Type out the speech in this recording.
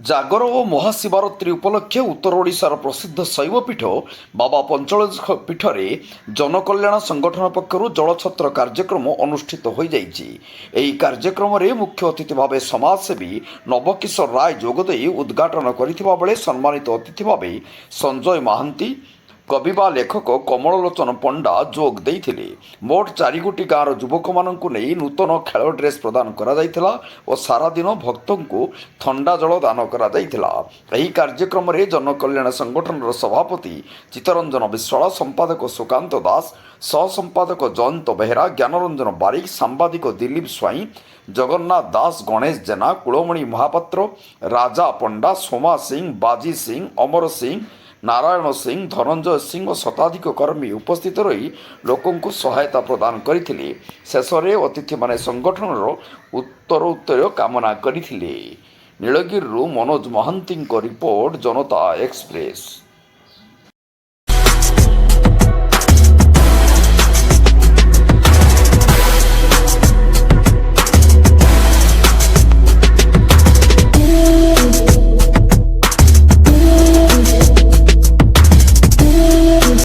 ଜାଗର ଓ ମହାଶିବରାତ୍ରି ଉପଲକ୍ଷେ ଉତ୍ତର ଓଡ଼ିଶାର ପ୍ରସିଦ୍ଧ ଶୈବପୀଠ ବାବା ପଞ୍ଚଲିଙ୍ଗେଶ୍ୱର ପୀଠରେ ଜନକଲ୍ୟାଣ ସଂଗଠନ ପକ୍ଷରୁ ଜଳଛତ୍ର କାର୍ଯ୍ୟକ୍ରମ ଅନୁଷ୍ଠିତ ହୋଇଯାଇଛି। ଏହି କାର୍ଯ୍ୟକ୍ରମରେ ମୁଖ୍ୟ ଅତିଥି ଭାବେ ସମାଜସେବୀ ନବକିଶୋର ରାୟ ଯୋଗଦେଇ ଉଦ୍ଘାଟନ କରିଥିବା ବେଳେ ସମ୍ମାନିତ ଅତିଥି ଭାବେ ସଞ୍ଜୟ ମହାନ୍ତି, କବି ବା ଲେଖକ କମଳଲୋଚନ ପଣ୍ଡା ଯୋଗ ଦେଇଥିଲେ। ମୋଟ 4 ଗୋଟି ଗାଁର ଯୁବକମାନଙ୍କୁ ନେଇ ନୂତନ ଖେଳ ଡ୍ରେସ୍ ପ୍ରଦାନ କରାଯାଇଥିଲା ଓ ସାରାଦିନ ଭକ୍ତଙ୍କୁ ଥଣ୍ଡା ଜଳ ଦାନ କରାଯାଇଥିଲା। ଏହି କାର୍ଯ୍ୟକ୍ରମରେ ଜନକଲ୍ୟାଣ ସଂଗଠନର ସଭାପତି ଚିତ୍ତରଞ୍ଜନ ବିଶ୍ୱାଳ, ସମ୍ପାଦକ ସୁକାନ୍ତ ଦାସ, ସହସମ୍ପାଦକ ଜୟନ୍ତ ବେହେରା, ଜ୍ଞାନରଞ୍ଜନ ବାରିକ, ସାମ୍ବାଦିକ ଦିଲ୍ଲୀପ ସ୍ୱାଇଁ, ଜଗନ୍ନାଥ ଦାସ, ଗଣେଶ ଜେନା, କୁଳମଣି ମହାପାତ୍ର, ରାଜା ପଣ୍ଡା, ସୋମା ସିଂ, ବାଜି ସିଂ, ଅମର ସିଂ, ନାରାୟଣ ସିଂ, ଧନଞ୍ଜୟ ସିଂ ଓ ଶତାଧିକ କର୍ମୀ ଉପସ୍ଥିତ ରହି ଲୋକଙ୍କୁ ସହାୟତା ପ୍ରଦାନ କରିଥିଲେ। ଶେଷରେ ଅତିଥିମାନେ ସଂଗଠନର ଉତ୍ତରୋତ୍ତର କାମନା କରିଥିଲେ। ନୀଳଗିରିରୁ ମନୋଜ ମହାନ୍ତିଙ୍କ ରିପୋର୍ଟ, ଜନତା ଏକ୍ସପ୍ରେସ୍।